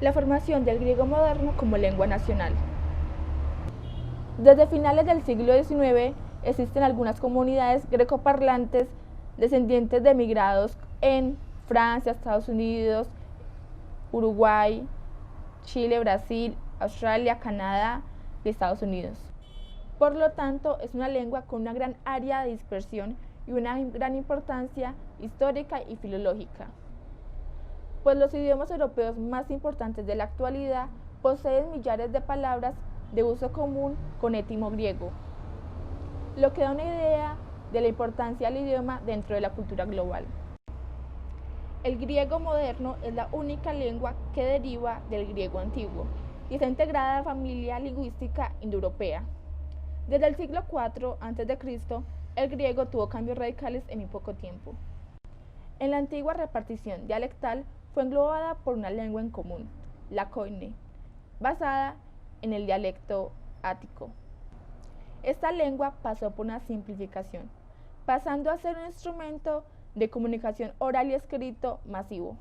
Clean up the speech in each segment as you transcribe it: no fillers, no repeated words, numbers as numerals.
La formación del griego moderno como lengua nacional. Desde finales del siglo XIX existen algunas comunidades grecoparlantes descendientes de emigrados en Francia, Estados Unidos, Uruguay, Chile, Brasil, Australia, Canadá y Estados Unidos. Por lo tanto, es una lengua con una gran área de dispersión y una gran importancia histórica y filológica, pues los idiomas europeos más importantes de la actualidad poseen millares de palabras de uso común con étimo griego, lo que da una idea de la importancia del idioma dentro de la cultura global. El griego moderno es la única lengua que deriva del griego antiguo y está integrada a la familia lingüística indoeuropea. Desde el siglo IV a.C., el griego tuvo cambios radicales en muy poco tiempo. En la antigua repartición dialectal fue englobada por una lengua en común, la koine, basada en el dialecto ático. Esta lengua pasó por una simplificación, pasando a ser un instrumento de comunicación oral y escrito masivo.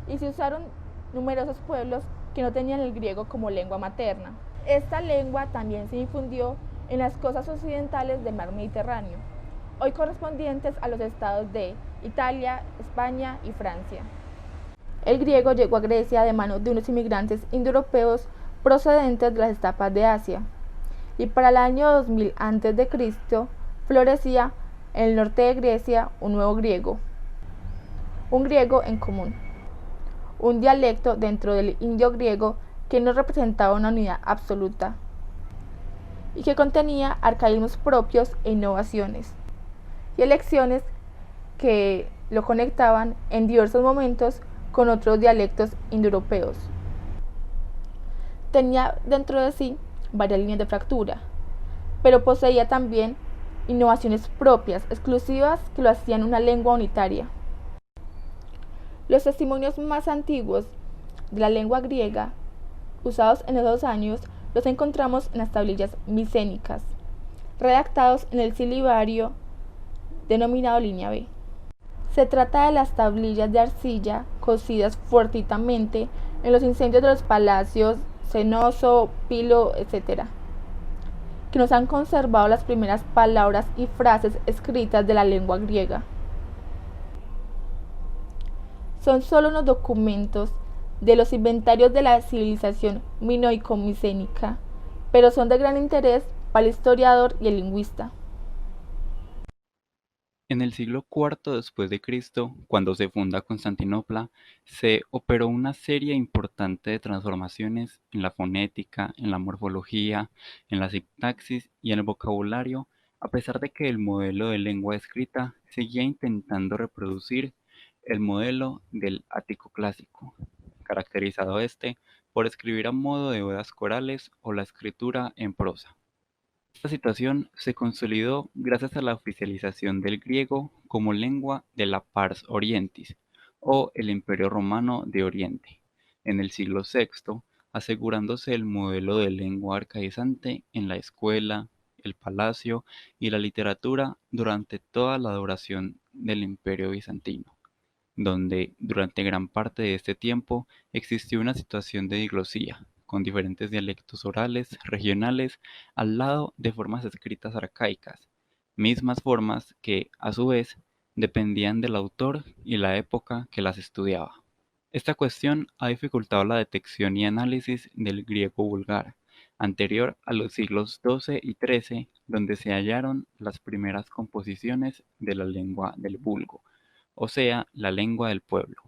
Y se usaron numerosos pueblos que no tenían el griego como lengua materna. Esta lengua también se difundió en las costas occidentales del mar Mediterráneo, hoy correspondientes a los estados de Italia, España y Francia. El griego llegó a Grecia de manos de unos inmigrantes indoeuropeos procedentes de las estepas de Asia, y para el año 2000 a.C. florecía en el norte de Grecia un nuevo griego, un griego en común, un dialecto dentro del indio griego que no representaba una unidad absoluta y que contenía arcaísmos propios e innovaciones y elecciones que lo conectaban en diversos momentos con otros dialectos indoeuropeos. Tenía dentro de sí varias líneas de fractura, pero poseía también innovaciones propias, exclusivas, que lo hacían una lengua unitaria. Los testimonios más antiguos de la lengua griega, usados en esos años, los encontramos en las tablillas micénicas, redactados en el silabario denominado línea B. Se trata de las tablillas de arcilla cocidas fortuitamente en los incendios de los palacios Cenoso, Pilo, etc., que nos han conservado las primeras palabras y frases escritas de la lengua griega. Son solo unos documentos de los inventarios de la civilización minoico-micénica, pero son de gran interés para el historiador y el lingüista. En el siglo IV después de Cristo, cuando se funda Constantinopla, se operó una serie importante de transformaciones en la fonética, en la morfología, en la sintaxis y en el vocabulario, a pesar de que el modelo de lengua escrita seguía intentando reproducir el modelo del ático clásico, caracterizado por escribir a modo de odas corales o la escritura en prosa. Esta situación se consolidó gracias a la oficialización del griego como lengua de la Pars Orientis, o el Imperio Romano de Oriente, en el siglo VI, asegurándose el modelo de lengua arcaizante en la escuela, el palacio y la literatura durante toda la duración del Imperio bizantino, donde durante gran parte de este tiempo existió una situación de diglosía, con diferentes dialectos orales regionales al lado de formas escritas arcaicas, mismas formas que, a su vez, dependían del autor y la época que las estudiaba. Esta cuestión ha dificultado la detección y análisis del griego vulgar, anterior a los siglos XII y XIII, donde se hallaron las primeras composiciones de la lengua del vulgo, o sea, la lengua del pueblo.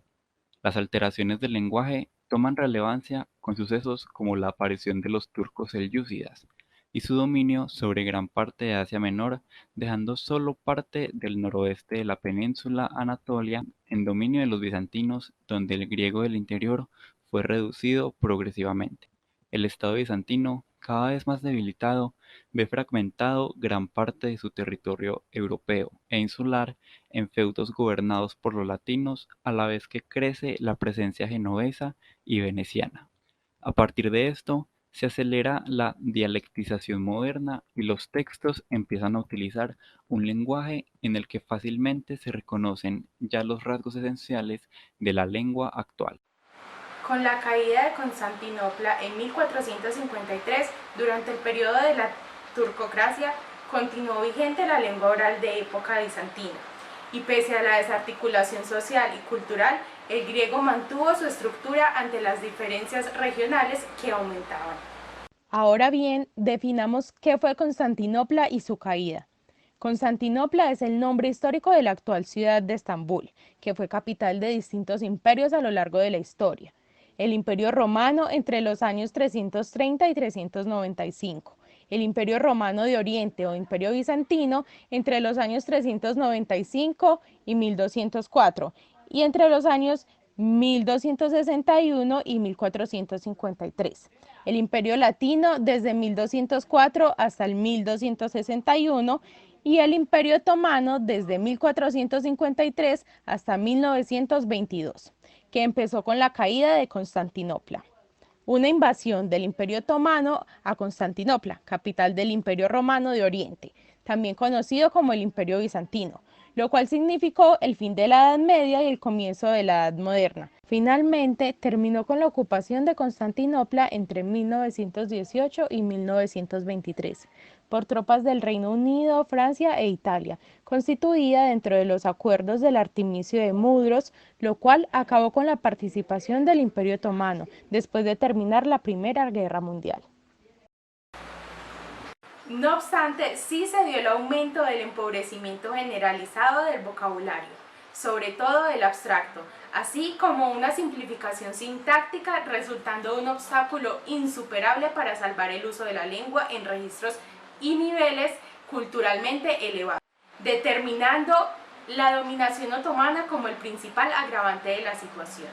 Las alteraciones del lenguaje toman relevancia con sucesos como la aparición de los turcos selyúcidas y su dominio sobre gran parte de Asia Menor, dejando solo parte del noroeste de la península Anatolia en dominio de los bizantinos, donde el griego del interior fue reducido progresivamente. El Estado bizantino, cada vez más debilitado, ve fragmentado gran parte de su territorio europeo e insular en feudos gobernados por los latinos, a la vez que crece la presencia genovesa y veneciana. A partir de esto, se acelera la dialectización moderna y los textos empiezan a utilizar un lenguaje en el que fácilmente se reconocen ya los rasgos esenciales de la lengua actual. Con la caída de Constantinopla en 1453, durante el periodo de la turcocracia, continuó vigente la lengua oral de época bizantina, y pese a la desarticulación social y cultural, el griego mantuvo su estructura ante las diferencias regionales que aumentaban. Ahora bien, definamos qué fue Constantinopla y su caída. Constantinopla es el nombre histórico de la actual ciudad de Estambul, que fue capital de distintos imperios a lo largo de la historia. El Imperio Romano entre los años 330 y 395, el Imperio Romano de Oriente o Imperio Bizantino entre los años 395 y 1204, y entre los años 1261 y 1453. El Imperio Latino desde 1204 hasta el 1261 y el Imperio Otomano desde 1453 hasta 1922, que empezó con la caída de Constantinopla. Una invasión del Imperio Otomano a Constantinopla, capital del Imperio Romano de Oriente, también conocido como el Imperio Bizantino, lo cual significó el fin de la Edad Media y el comienzo de la Edad Moderna. Finalmente, terminó con la ocupación de Constantinopla entre 1918 y 1923 por tropas del Reino Unido, Francia e Italia, constituida dentro de los acuerdos del Artemicio de Mudros, lo cual acabó con la participación del Imperio Otomano después de terminar la Primera Guerra Mundial. No obstante, sí se dio el aumento del empobrecimiento generalizado del vocabulario, sobre todo del abstracto, así como una simplificación sintáctica, resultando un obstáculo insuperable para salvar el uso de la lengua en registros y niveles culturalmente elevados, determinando la dominación otomana como el principal agravante de la situación.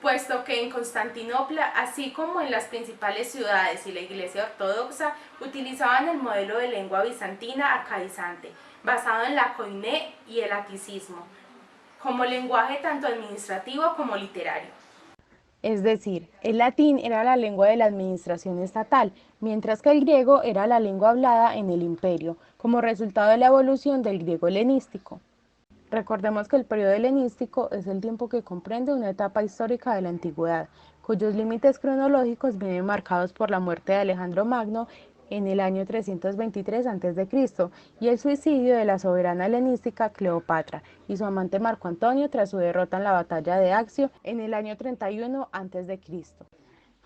Puesto que en Constantinopla, así como en las principales ciudades y la Iglesia Ortodoxa, utilizaban el modelo de lengua bizantina arcaizante, basado en la koiné y el aticismo, como lenguaje tanto administrativo como literario. Es decir, el latín era la lengua de la administración estatal, mientras que el griego era la lengua hablada en el imperio, como resultado de la evolución del griego helenístico. Recordemos que el periodo helenístico es el tiempo que comprende una etapa histórica de la antigüedad, cuyos límites cronológicos vienen marcados por la muerte de Alejandro Magno en el año 323 a.C. y el suicidio de la soberana helenística Cleopatra y su amante Marco Antonio tras su derrota en la batalla de Accio en el año 31 a.C.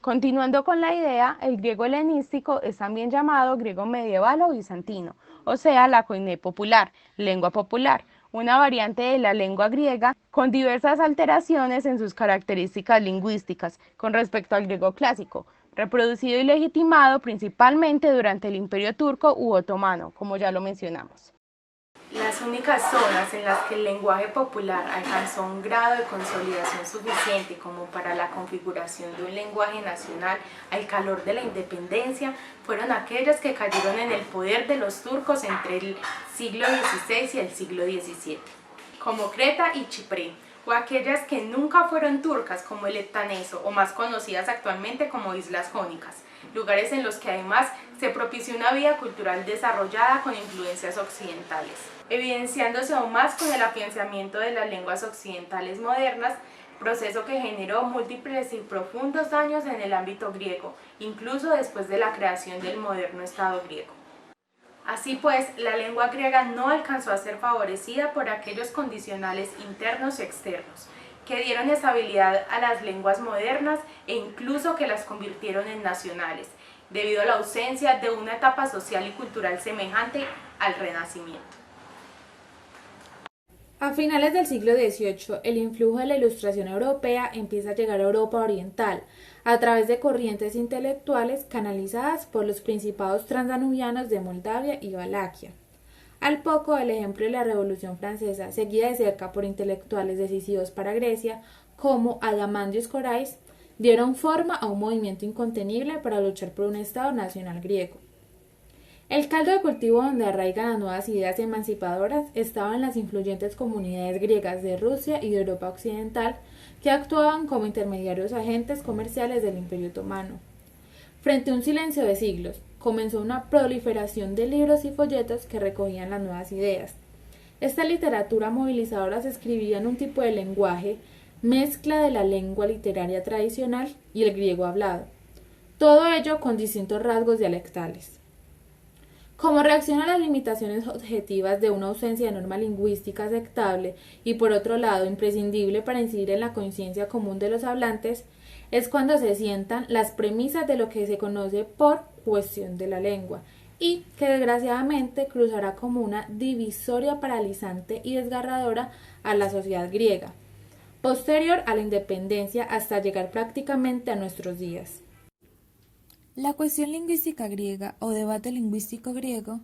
Continuando con la idea, el griego helenístico es también llamado griego medieval o bizantino, o sea, la koiné popular, lengua popular, una variante de la lengua griega con diversas alteraciones en sus características lingüísticas con respecto al griego clásico, reproducido y legitimado principalmente durante el Imperio Turco u Otomano, como ya lo mencionamos. Las únicas zonas en las que el lenguaje popular alcanzó un grado de consolidación suficiente como para la configuración de un lenguaje nacional al calor de la independencia fueron aquellas que cayeron en el poder de los turcos entre el siglo XVI y el siglo XVII, como Creta y Chipre, o aquellas que nunca fueron turcas como el heptaneso o más conocidas actualmente como Islas Jónicas, lugares en los que además se propició una vida cultural desarrollada con influencias occidentales, evidenciándose aún más con el afianzamiento de las lenguas occidentales modernas, proceso que generó múltiples y profundos daños en el ámbito griego, incluso después de la creación del moderno Estado griego. Así pues, la lengua griega no alcanzó a ser favorecida por aquellos condicionales internos y externos, que dieron estabilidad a las lenguas modernas e incluso que las convirtieron en nacionales, debido a la ausencia de una etapa social y cultural semejante al Renacimiento. A finales del siglo XVIII, el influjo de la Ilustración europea empieza a llegar a Europa oriental, a través de corrientes intelectuales canalizadas por los principados transdanubianos de Moldavia y Valaquia. Al poco, el ejemplo de la Revolución Francesa, seguida de cerca por intelectuales decisivos para Grecia, como Adamantios Corais, dieron forma a un movimiento incontenible para luchar por un Estado nacional griego. El caldo de cultivo donde arraigan las nuevas ideas emancipadoras estaba en las influyentes comunidades griegas de Rusia y de Europa Occidental, que actuaban como intermediarios agentes comerciales del Imperio Otomano. Frente a un silencio de siglos, comenzó una proliferación de libros y folletos que recogían las nuevas ideas. Esta literatura movilizadora se escribía en un tipo de lenguaje mezcla de la lengua literaria tradicional y el griego hablado, todo ello con distintos rasgos dialectales. Como reacción a las limitaciones objetivas de una ausencia de norma lingüística aceptable y por otro lado imprescindible para incidir en la conciencia común de los hablantes, es cuando se sientan las premisas de lo que se conoce por cuestión de la lengua y que desgraciadamente cruzará como una divisoria paralizante y desgarradora a la sociedad griega, posterior a la independencia hasta llegar prácticamente a nuestros días. La cuestión lingüística griega o debate lingüístico griego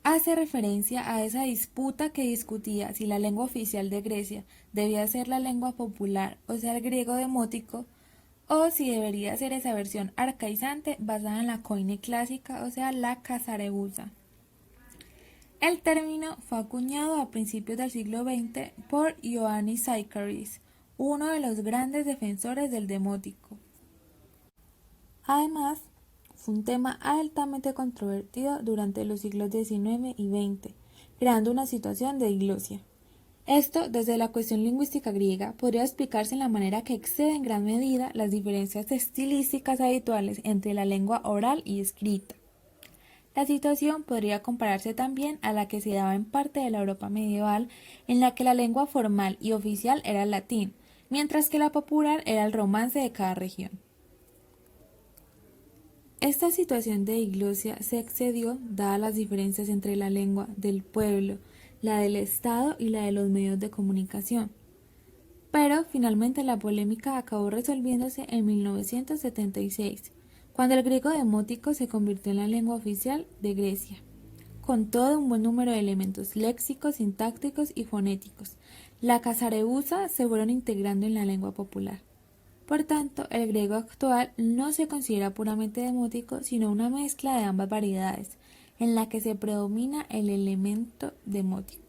hace referencia a esa disputa que discutía si la lengua oficial de Grecia debía ser la lengua popular, o sea, el griego demótico, o si debería ser esa versión arcaizante basada en la koine clásica, o sea, la casarebusa. El término fue acuñado a principios del siglo XX por Ioannis Zaikaris, uno de los grandes defensores del demótico. Además, fue un tema altamente controvertido durante los siglos XIX y XX, creando una situación de diglosia. Esto, desde la cuestión lingüística griega, podría explicarse en la manera que excede en gran medida las diferencias estilísticas habituales entre la lengua oral y escrita. La situación podría compararse también a la que se daba en parte de la Europa medieval, en la que la lengua formal y oficial era el latín, mientras que la popular era el romance de cada región. Esta situación de diglosia se excedió dadas las diferencias entre la lengua del pueblo, la del Estado y la de los medios de comunicación. Pero finalmente la polémica acabó resolviéndose en 1976, cuando el griego demótico se convirtió en la lengua oficial de Grecia, con todo un buen número de elementos léxicos, sintácticos y fonéticos. La casarebusa se fueron integrando en la lengua popular. Por tanto, el griego actual no se considera puramente demótico, sino una mezcla de ambas variedades, en la que se predomina el elemento demótico.